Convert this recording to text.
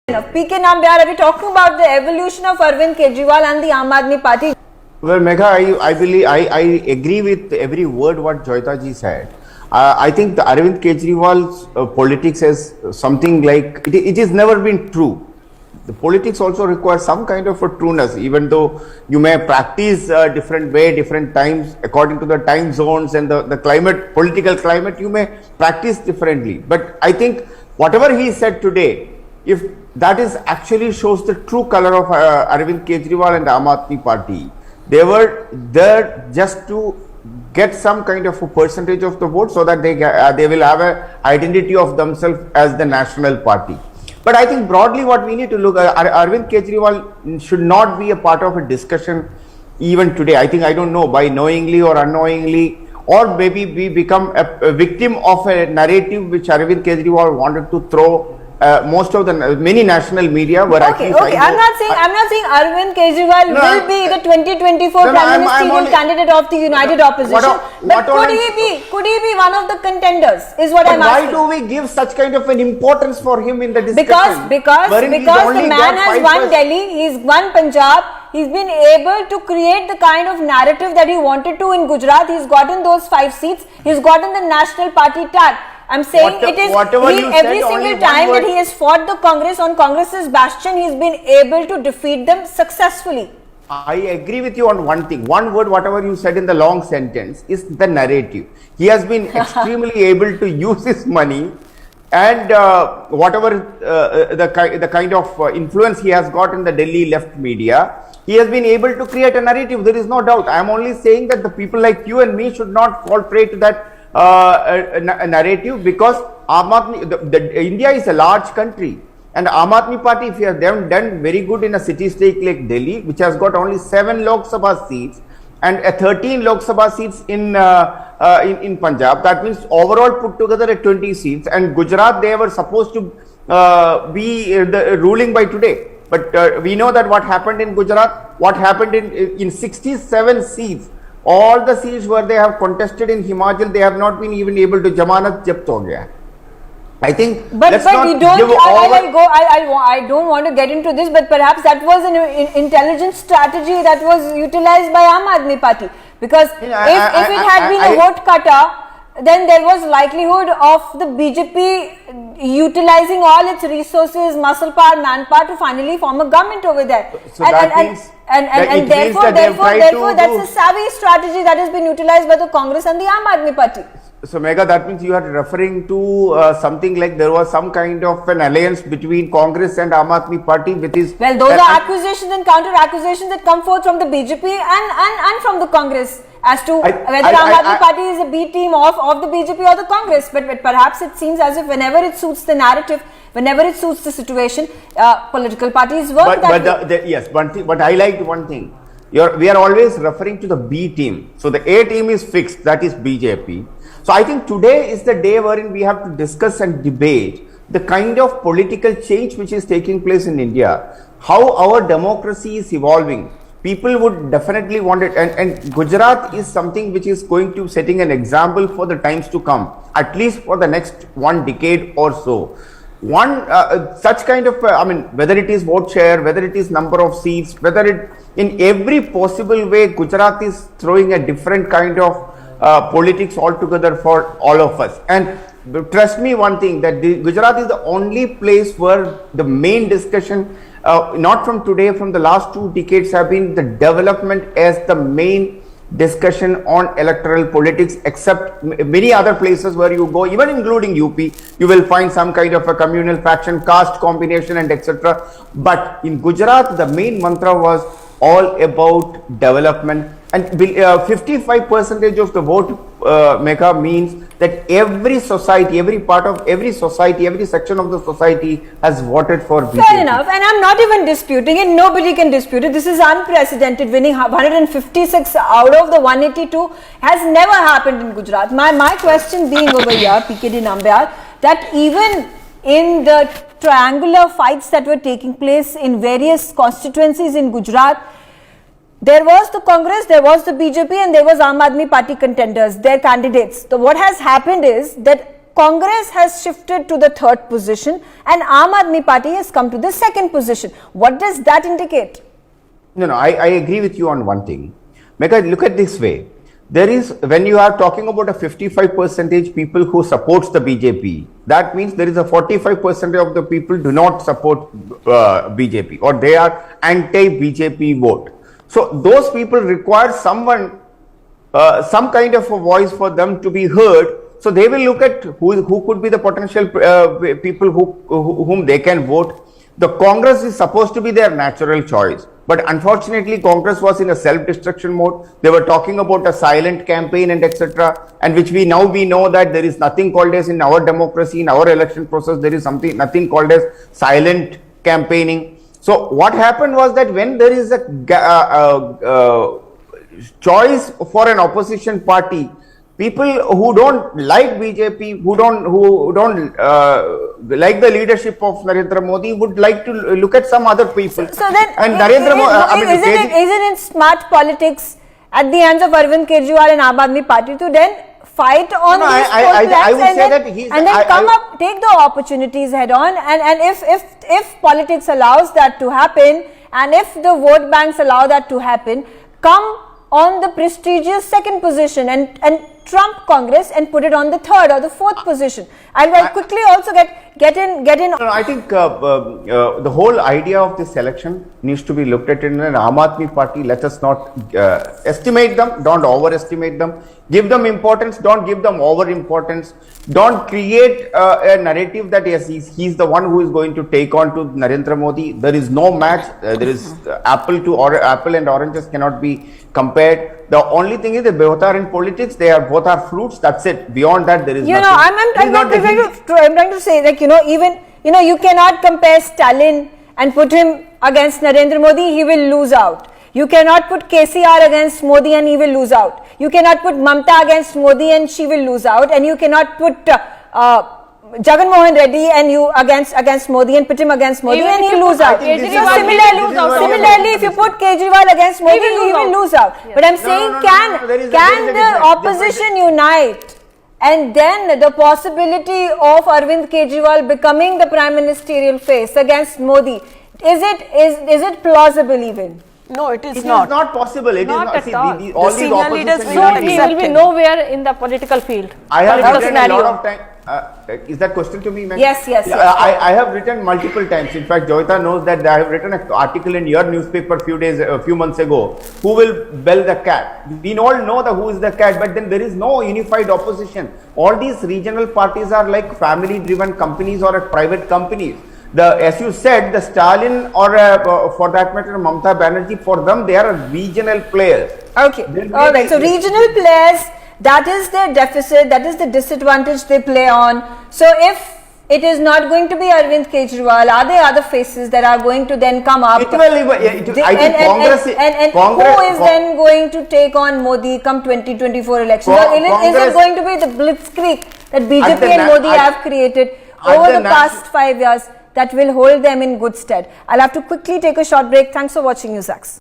PK Nambiar, are we talking about the evolution of Arvind Kejriwal and the Aam Aadmi Party? Well, Megha, I believe I agree with every word what Joyita ji said. I think the Arvind Kejriwal's politics is something like it has never been true. The politics also requires some kind of a trueness, even though you may practice different way, different times, according to the time zones and the climate, political climate, you may practice differently. But I think whatever he said today, if that is actually shows the true color of Arvind Kejriwal and Aam Aadmi Party. They were there just to get some kind of a percentage of the vote so that they will have a identity of themselves as the national party. But I think broadly what we need to look at, Arvind Kejriwal should not be a part of a discussion even today. I think, I don't know, by knowingly or unknowingly, or maybe we become a victim of a narrative which Arvind Kejriwal wanted to throw most of the many national media were okay, I'm not saying Arvind Kejriwal will be the 2024 prime ministerial candidate of the united opposition, but could he be one of the contenders is what I'm asking. Why do we give such kind of an importance for him in the discussion? Because the man has won Delhi, he's won Punjab, he's been able to create the kind of narrative that he wanted to in Gujarat. He's gotten those 5 seats, he's gotten the national party tag. I'm saying every single time that he has fought the Congress on Congress's bastion, he's been able to defeat them successfully. I agree with you on one thing. One word, whatever you said in the long sentence, is the narrative. He has been extremely able to use his money and whatever the kind of influence he has got in the Delhi left media, he has been able to create a narrative. There is no doubt. I am only saying that the people like you and me should not fall prey to that a narrative, because India is a large country and Aam Aadmi Party, if you have done very good in a city state like Delhi, which has got only 7 Lok Sabha seats and 13 Lok Sabha seats in Punjab, that means overall put together at 20 seats, and Gujarat they were supposed to be ruling by today, but we know that what happened in Gujarat, what happened in 67 seats. All the seats where they have contested in Himachal, they have not been even able to Jamanat Jabt ho gaya. I think, but you don't. I don't want to get into this, but perhaps that was an intelligent strategy that was utilized by Aam Aadmi Party, because if it had been a vote cutter, then there was likelihood of the BJP utilizing all its resources, muscle power, manpower to finally form a government over there. So therefore that's a savvy strategy that has been utilized by the Congress and the Aam Aadmi Party. So Megha, that means you are referring to something like there was some kind of an alliance between Congress and Aam Aadmi Party, which is... Well, those are accusations and counter accusations that come forth from the BJP and from the Congress as to whether Aam Aadmi Party is a B team of the BJP or the Congress. But perhaps it seems as if whenever it suits the narrative, whenever it suits the situation, political parties work that way. Yes, but I liked one thing. We are always referring to the B team. So the A team is fixed, that is BJP. So I think today is the day wherein we have to discuss and debate the kind of political change which is taking place in India, how our democracy is evolving. People would definitely want it, and Gujarat is something which is going to setting an example for the times to come, at least for the next 1 decade or so. Such kind of, whether it is vote share, whether it is number of seats, whether it, in every possible way, Gujarat is throwing a different kind of politics altogether for all of us. And trust me one thing, that Gujarat is the only place where the main discussion, not from today, from the last 2 decades, have been the development as the main discussion on electoral politics, except many other places where you go, even including UP, you will find some kind of a communal faction, caste combination and etc. But in Gujarat, the main mantra was all about development, and 55% of the vote Megha means that every society, every part of every society, every section of the society has voted for BJP. Fair enough, and I'm not even disputing it, nobody can dispute it. This is unprecedented. Winning 156 out of the 182 has never happened in Gujarat. My question being over here, PKD Nambiar, that even in the triangular fights that were taking place in various constituencies in Gujarat, there was the Congress, there was the BJP, and there was Aam Aadmi Party contenders, their candidates. So what has happened is that Congress has shifted to the third position and Aam Aadmi Party has come to the second position. What does that indicate? No, I agree with you on one thing. Mega, look at this way. There is, when you are talking about a 55% people who supports the BJP, that means there is a 45% of the people do not support BJP, or they are anti-BJP vote. So those people require someone, some kind of a voice for them to be heard. So they will look at who could be the potential people whom they can vote. The Congress is supposed to be their natural choice. But unfortunately, Congress was in a self-destruction mode. They were talking about a silent campaign and etc. And which we know that there is nothing called as in our democracy, in our election process, there is nothing called as silent campaigning. So what happened was that when there is a choice for an opposition party, people who don't like BJP, who don't like the leadership of Narendra Modi, would like to look at some other people. So then, and Narendra Modi, isn't it smart politics at the hands of Arvind Kejriwal and Aam Aadmi Party to then fight on these plans and then come up, take the opportunities head on, and if politics allows that to happen, and if the vote banks allow that to happen, come on the prestigious second position and trump Congress and put it on the third or the fourth position. I'll quickly also get in. No, I think the whole idea of this election needs to be looked at in an Aam Aadmi Party. Let us not estimate them, don't overestimate them. Give them importance, don't give them over importance. Don't create a narrative that yes, he's the one who is going to take on to Narendra Modi. There is no match. There is apple and oranges cannot be compared. The only thing is that both are in politics. Both are fruits. That's it. Beyond that, there is nothing. I'm trying to say, like, you cannot compare Stalin and put him against Narendra Modi. He will lose out. You cannot put KCR against Modi and he will lose out. You cannot put Mamta against Modi and she will lose out. And you cannot put Jagan Mohan Reddy and you against Modi and put him against Modi and he will lose out. Similarly, if you put Kejriwal against Modi, he will lose out. But I'm saying, can the opposition unite? And then the possibility of Arvind Kejriwal becoming the prime ministerial face against Modi, is it plausible even? No, it is not. It is not possible. It not is not. See, all the senior leaders he will be nowhere in the political field. I have written a lot of time. Is that question to me, ma'am? Yes. I have written multiple times. In fact, Joyita knows that I have written an article in your newspaper a few months ago. Who will bell the cat? We all know who is the cat, but then there is no unified opposition. All these regional parties are like family-driven companies or private companies. As you said, the Stalin or for that matter Mamta Banerjee, for them they are regional players. Okay, all right. So regional players, that is their deficit, that is the disadvantage they play on. So if it is not going to be Arvind Kejriwal, are there other faces that are going to then come up? Who is then going to take on Modi come 2024 elections? Is it going to be the blitzkrieg that BJP and Modi have created over the past 5 years that will hold them in good stead? I'll have to quickly take a short break. Thanks for watching Newsx.